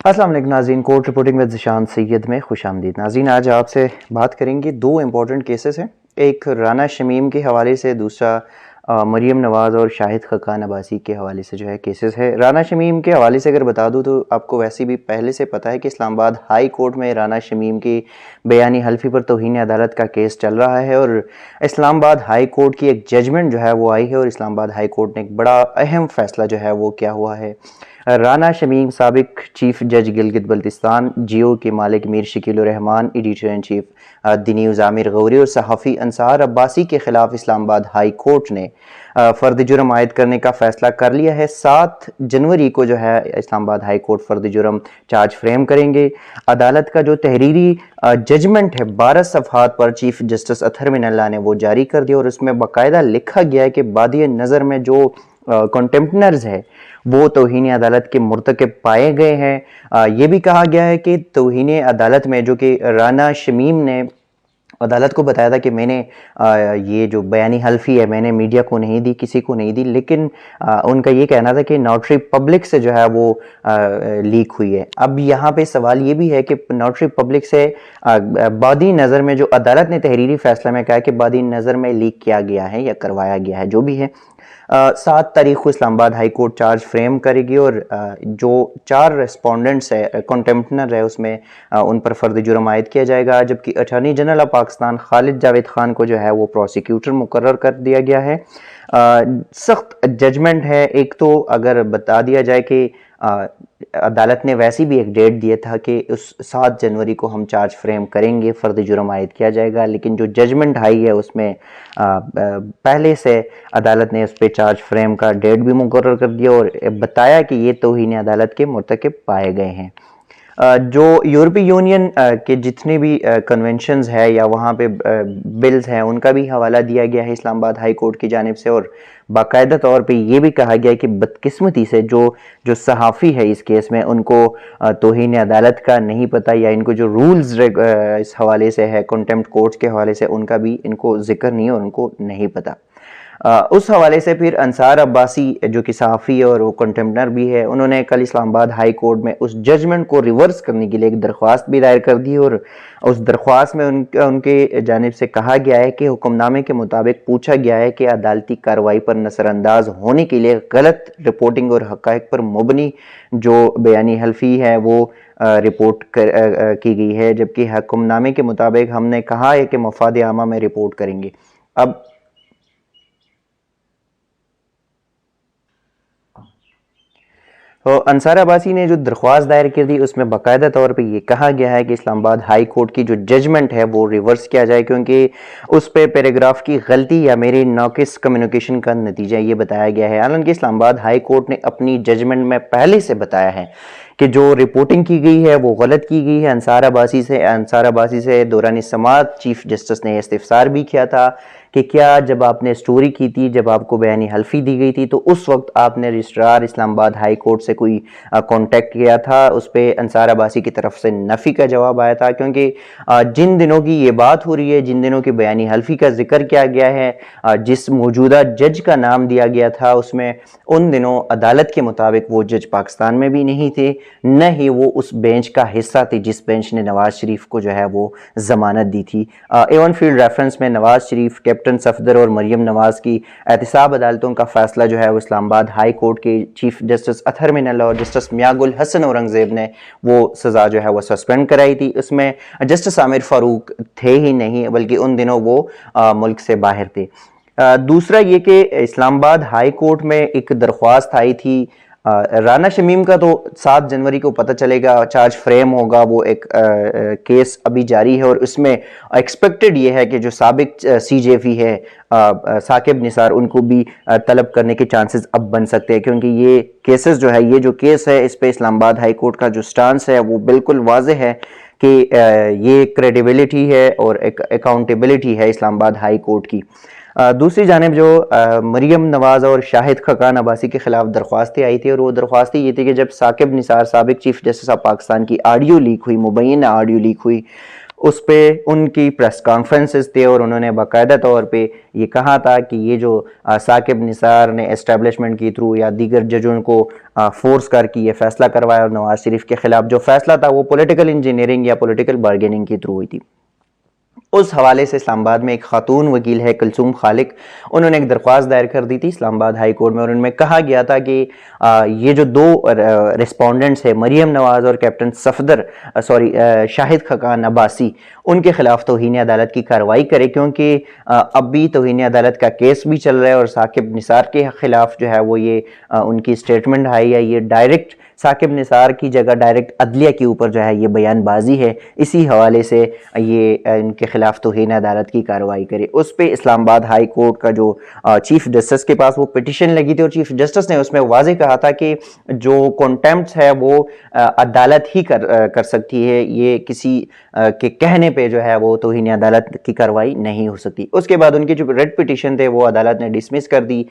अस्सलाम वालेकुम नाज़रीन, court reporting with Zeeshan Syed में खुशामदीद। नाज़रीन, आज आपसे बात करेंगे दो इम्पॉर्टेंट केसेस हैं। एक राना शमीम के हवाले से, दूसरा मरीम नवाज़ और शाहिद खकान अब्बासी के हवाले से जो है केसेस है। राना शमीम के हवाले से अगर बता दूं तो आपको वैसे भी पहले से पता है कि इस्लामाबाद हाई कोर्ट में राना शमीम की बयानी हल्फी पर तौहीन अदालत का केस चल रहा है और इस्लामाबाद हाई कोर्ट की एक जजमेंट जो है वो आई है और इस्लामाबाद हाई कोर्ट ने एक बड़ा अहम फैसला जो है वो क्या हुआ है। राना शमीम साबिक चीफ जज गिलगित बल्तिस्तान, जियो के मालिक Mir Shakeel Rahman, editor in chief the news Aamir Gauri और सहाफ़ी अंसार अब्बासी के खिलाफ इस्लामाबाद हाई कोर्ट ने फ़र्द जुर्म आयद करने का फ़ैसला कर लिया है। 7 जनवरी को जो है इस्लामाबाद हाई कोर्ट फ़र्द जुर्म चार्ज फ्रेम करेंगे। अदालत का जो तहरीरी जजमेंट है 12 सफ़हात पर चीफ जस्टिस अतहर मिनल्लाह ने वो जारी कर दिया और उसमें बाकायदा लिखा गया है कि बादी नज़र में जो कंटेम्पनर्स है वो तौहीन अदालत के मुर्तकब पाए गए हैं। ये भी कहा गया है कि तौहीन अदालत में जो कि राना शमीम ने अदालत को बताया था कि मैंने ये जो बयानी हल्फी है मैंने मीडिया को नहीं दी, किसी को नहीं दी, लेकिन उनका ये कहना था कि नोटरी पब्लिक से जो है वो लीक हुई है। अब यहाँ पे सवाल ये भी है कि नोटरी पब्लिक से बादी नज़र में जो अदालत ने तहरीरी फैसला में कहा कि बादी नज़र में लीक किया गया है या करवाया गया है, जो भी है 7 तारीख को Islamabad high court charge frame करेगी और जो 4 रेस्पोंडेंट्स है, कंटेम्पनर है, उसमें उन पर फ़र्द जुर्म आयद किया जाएगा। जबकि attorney general of Pakistan Khalid Javed Khan को जो है वो प्रोसिक्यूटर मुकर्रर कर दिया गया है। सख्त जजमेंट है। एक तो अगर बता दिया जाए कि अदालत ने वैसे भी एक डेट दिया था कि उस 7 जनवरी को हम चार्ज फ्रेम करेंगे, फ़र्द जुर्म आयद किया जाएगा, लेकिन जो जजमेंट आई है उसमें पहले से अदालत ने उस पर चार्ज फ्रेम का डेट भी मुकर्रर कर दिया और बताया कि ये तौहीन अदालत के मुर्तकब पाए गए हैं। जो यूरोपीय यूनियन के जितने भी कन्वेंशंस है या वहाँ पे बिल्स हैं उनका भी हवाला दिया गया है इस्लामाबाद हाई कोर्ट की जानिब से और बाकायदा तौर पे ये भी कहा गया है कि बदकिस्मती से जो जो सहाफ़ी है इस केस में उनको तौहीन अदालत का नहीं पता या इनको जो रूल्स इस हवाले से है कंटेम्प्ट कोर्ट्स के हवाले से उनका भी इनको जिक्र नहीं है और उनको नहीं पता। उस हवाले से फिर अंसार अब्बासी जो कि सहाफ़ी और वो कंटेम्पनर भी है, उन्होंने कल इस्लामाबाद हाई कोर्ट में उस जजमेंट को रिवर्स करने के लिए एक दरख्वास्त भी दायर कर दी और उस दरख्वास्त में उनके जानिब से कहा गया है कि हुक्मनामे के मुताबिक पूछा गया है कि अदालती कार्रवाई पर नज़रअंदाज होने के लिए गलत रिपोर्टिंग और हक़ाइक़ पर मुबनी जो बयानी हल्फी है वो रिपोर्ट की गई है, जबकि हुक्मनामे के मुताबिक हमने कहा है कि मफाद आमा में रिपोर्ट करेंगे। अब तो अंसार अब्बासी ने जो दरख्वास्त दायर कर दी उसमें बाकायदा तौर पे ये कहा गया है कि इस्लामाबाद हाई कोर्ट की जो जजमेंट है वो रिवर्स किया जाए क्योंकि उस पे पैराग्राफ की गलती या मेरी नाकिस कम्युनिकेशन का नतीजा ये बताया गया है। हालांकि इस्लामाबाद हाई कोर्ट ने अपनी जजमेंट में पहले से बताया है कि जो रिपोर्टिंग की गई है वो गलत की गई है। अंसार अब्बासी से दौरान समाअत चीफ जस्टिस ने इस्तिफसार भी किया था कि क्या जब आपने स्टोरी की थी, जब आपको बयानी हल्फी दी गई थी तो उस वक्त आपने रजिस्ट्रार इस्लामाबाद हाई कोर्ट से कोई कांटेक्ट किया था। उस पर अंसार अब्बासी की तरफ से नफ़ी का जवाब आया था क्योंकि जिन दिनों की ये बात हो रही है, जिन दिनों की बयानी हल्फी का जिक्र किया गया है, जिस मौजूदा जज का नाम दिया गया था उसमें उन दिनों अदालत के मुताबिक वो जज पाकिस्तान में भी नहीं थे, न ही वो उस बेंच का हिस्सा थे जिस बेंच ने नवाज शरीफ को जो है वो जमानत दी थी। एवन फील्ड रेफरेंस में नवाज शरीफ, कैप्टन सफदर और मरियम नवाज की एहतिसाब अदालतों का फैसला जो है वो इस्लामाबाद हाई कोर्ट के चीफ जस्टिस अतहर मिनल्लाह और जस्टिस मियागुल हसन औरंगजेब ने वो सज़ा जो है वो सस्पेंड कराई थी। उसमें जस्टिस आमिर फारूक थे ही नहीं बल्कि उन दिनों वो मुल्क से बाहर थे। दूसरा ये कि इस्लामाबाद हाई कोर्ट में एक दरख्वास्त आई थी। राना शमीम का तो 7 जनवरी को पता चलेगा, चार्ज फ्रेम होगा, वो एक केस अभी जारी है और उसमें एक्सपेक्टेड ये है कि जो साबिक CJV है साकिब निसार उनको भी तलब करने के चांसेस अब बन सकते हैं क्योंकि ये केसेस जो है, ये जो केस है इस पे इस्लामाबाद हाई कोर्ट का जो स्टांस है वो बिल्कुल वाज़ेह है कि ये क्रेडिबिलिटी है और एक अकाउंटेबिलिटी है इस्लामाबाद हाई कोर्ट की। दूसरी जानिब जो मरियम नवाज़ और शाहिद खकान अब्बासी के खिलाफ दरख्वास्तें आई थी और वो दरख्वास्तें ये थी कि जब साकिब निसार साबिक चीफ जस्टिस ऑफ पाकिस्तान की ऑडियो लीक हुई, मुबैना ऑडियो लीक हुई, उस पर उनकी प्रेस कॉन्फ्रेंसेस थे और उन्होंने बाकायदा तौर पे ये कहा था कि ये जो साकिब निसार ने एस्टेब्लिशमेंट के थ्रू या दीगर जजों को फोर्स करके ये फैसला करवाया और नवाज शरीफ के खिलाफ जो फैसला था वो पॉलिटिकल इंजीनियरिंग या पॉलिटिकल बार्गेनिंग के थ्रू हुई थी। उस हवाले से इस्लामाबाद में एक खातून वकील है कुलसूम खालिक, उन्होंने एक दरख्वास्त दायर कर दी थी इस्लामाबाद हाई कोर्ट में और उनमें कहा गया था कि ये जो दो रिस्पोंडेंट्स है मरियम नवाज और कैप्टन सफदर शाहिद खकान अब्बासी, उनके खिलाफ तौहीन अदालत की कार्रवाई करे, क्योंकि अब भी तौहीन अदालत का केस भी चल रहा है और साकिब निसार के खिलाफ जो है वो ये उनकी स्टेटमेंट आई है, ये डायरेक्ट साकिब निसार की जगह डायरेक्ट अदलिया के ऊपर जो है ये बयानबाजी है। इसी हवाले से ये इनके खिलाफ तौहीन अदालत की कार्रवाई करे। उस पर इस्लामाबाद हाई कोर्ट का जो चीफ जस्टिस के पास वो पिटिशन लगी थी और चीफ जस्टिस ने उसमें वाज़ेह कहा था कि जो कॉन्टेम्प्ट है वो अदालत ही कर सकती है, ये किसी के कहने पे जो है वो तौहीन अदालत की कार्रवाई नहीं हो सकती। उसके बाद उनकी जो रेड पिटिशन थे वो अदालत ने डिसमिस कर दी।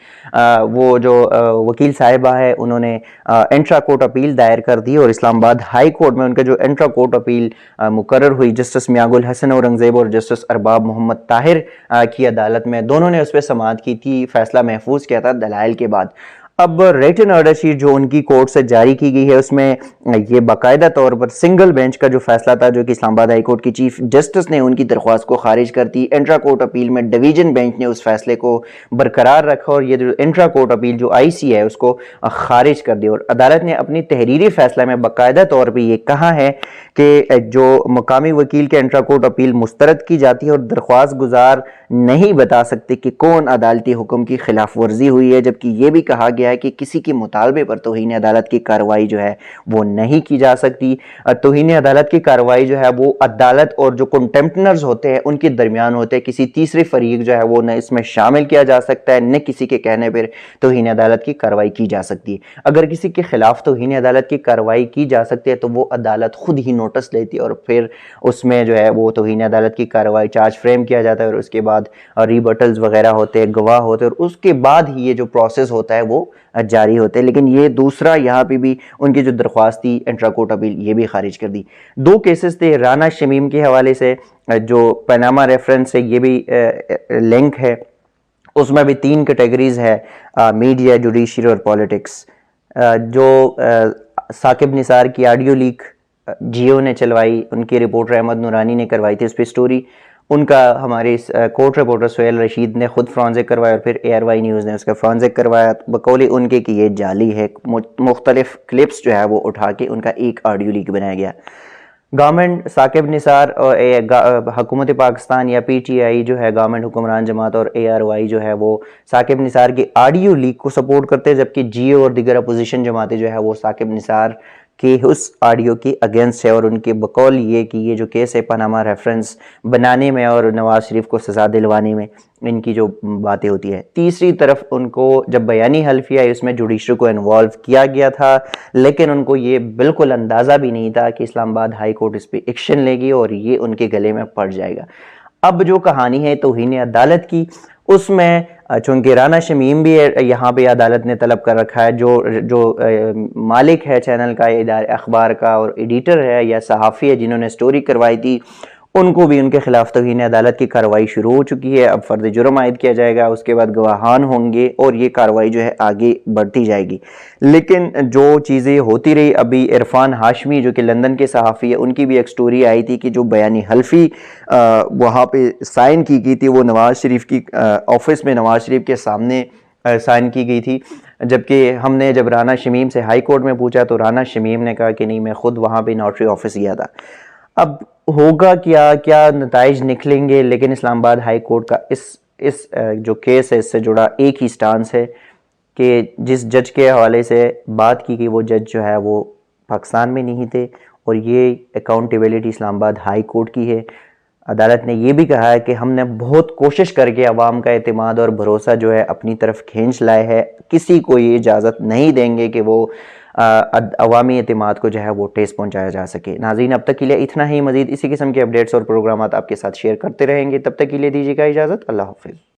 वो जो वकील साहिबा है उन्होंने इंट्रा कोर्ट अपील दायर कर दी और इस्लामाबाद हाई कोर्ट में उनका जो इंट्रा कोर्ट अपील मुकर्रर हुई जस्टिस मियागुल हसन औरंगजेब और जस्टिस अरबाब मोहम्मद ताहिर की अदालत में, दोनों ने उस पर समाअत की थी, फैसला महफूज किया था दलाइल के बाद। अब रिटन ऑर्डर शीट जो उनकी कोर्ट से जारी की गई है उसमें ये बाकायदा तौर पर सिंगल बेंच का जो फैसला था जो कि इस्लामाबाद हाई कोर्ट की चीफ जस्टिस ने उनकी दरख्वास्त को खारिज कर दी। इंट्रा कोर्ट अपील में डिवीजन बेंच ने उस फैसले को बरकरार रखा और ये जो इंट्रा कोर्ट अपील जो आईसी है उसको खारिज कर दी और अदालत ने अपनी तहरीरी फैसला में बाकायदा तौर पर यह कहा है कि जो मकामी वकील के इंट्रा कोर्ट अपील मुस्तरद की जाती है और दरख्वास्त गुजार नहीं बता सकते कि कौन अदालती हुक्म की खिलाफ वर्जी हुई है, जबकि यह भी कहा गया है कि किसी के मुतालबे पर तौहीन अदालत की कार्रवाई जो है वो नहीं की जा सकती। तौहीन अदालत की कार्रवाई जो है वो अदालत और जो कंटेम्प्टनर्स होते हैं उनके दरमियान होते हैं, किसी तीसरे फरीक जो है वो न इसमें शामिल किया जा सकता है न किसी के कहने पर तौहीन अदालत की कार्रवाई की जा सकती है। अगर किसी के खिलाफ तौहीन अदालत की कार्रवाई की जा सकती है तो वो अदालत खुद ही नोटिस लेती है और फिर उसमें जो है वो तौहीन अदालत की कार्रवाई चार्ज फ्रेम किया जाता है और उसके बाद रिबटल्स वगैरह होते हैं, गवाह होते हैं और उसके बाद ही ये जो प्रोसेस होता है वो जारी होते हैं। लेकिन ये दूसरा यहाँ पे भी उनकी जो दरख्वास्त थी इंट्रा कोर्ट अपील ये भी खारिज कर दी। दो केसेस थे राना शमीम के हवाले से, जो पनामा रेफरेंस है ये भी लिंक है, उसमें भी 3 कैटेगरीज है, मीडिया, जुडिशरी और पॉलिटिक्स। जो साकिब निसार की ऑडियो लीक जियो ने चलवाई, उनकी रिपोर्टर अहमद नूरानी ने करवाई थी उस पर स्टोरी, उनका हमारे कोर्ट रिपोर्टर सोहेल रशीद ने खुद फ्रांजिक करवाया और फिर ARY न्यूज़ ने उसका फ्रांजिक करवाया बकौली उनके कि ये जाली है। मुख्तलिफ क्लिप्स जो है वो उठा के उनका एक ऑडियो लीक बनाया गया। गवर्नमेंट साकिब निसार और हुकूमत पाकिस्तान या PTI जो है गवर्नमेंट हुक्मरान जमात और ARY जो है वो साकिब निसार की ऑडियो लीक को सपोर्ट करते हैं, जबकि जियो और दीगर अपोजिशन जमातें जो है वो साकिब निसार कि उस ऑडियो के अगेंस्ट है और उनके बकौल ये कि ये जो केस है पनामा रेफरेंस बनाने में और नवाज शरीफ को सज़ा दिलवाने में इनकी जो बातें होती है। तीसरी तरफ उनको जब बयानी हल्फी आई उसमें जुडिशरी को इन्वॉल्व किया गया था, लेकिन उनको ये बिल्कुल अंदाज़ा भी नहीं था कि इस्लामाबाद हाई कोर्ट इस पर एक्शन लेगी और ये उनके गले में पड़ जाएगा। अब जो कहानी है तौहीन अदालत की, उसमें चूंकि राना शमीम भी यहाँ पे अदालत ने तलब कर रखा है, जो मालिक है चैनल का, अखबार का और एडिटर है या सहाफ़ी है जिन्होंने स्टोरी करवाई थी, उनको भी उनके खिलाफ तौहीन अदालत की कार्रवाई शुरू हो चुकी है। अब फर्द जुर्म आयद किया जाएगा, उसके बाद गवाहान होंगे और ये कार्रवाई जो है आगे बढ़ती जाएगी। लेकिन जो चीज़ें होती रही, अभी इरफान हाशमी जो कि लंदन के सहाफ़ी है, उनकी भी एक स्टोरी आई थी कि जो बयानी हल्फी वहाँ पे साइन की गई थी वो नवाज शरीफ की ऑफिस में नवाज शरीफ के सामने साइन की गई थी, जबकि हमने जब राना शमीम से हाई कोर्ट में पूछा तो राना शमीम ने कहा कि नहीं, मैं खुद वहाँ पे नोटरी ऑफिस गया था। अब होगा क्या क्या नताइज निकलेंगे, लेकिन इस्लामाबाद हाई कोर्ट का इस जो केस है इससे जुड़ा एक ही स्टांस है कि जिस जज के हवाले से बात की गई वो जज जो है वो पाकिस्तान में नहीं थे और ये अकाउंटेबिलिटी इस्लामाबाद हाई कोर्ट की है। अदालत ने यह भी कहा है कि हमने बहुत कोशिश करके अवाम का एतमाद और भरोसा जो है अपनी तरफ खींच लाए है, किसी को ये इजाज़त नहीं देंगे कि वो अवामी एतमाद को जो है वो ठेस पहुंचाया जा सके। नाज़रीन, अब तक के लिए इतना ही। मज़ीद इसी किस्म के अपडेट्स और प्रोग्राम आपके साथ शेयर करते रहेंगे, तब तक के लिए दीजिएगा इजाज़त। अल्लाह हाफ़िज़।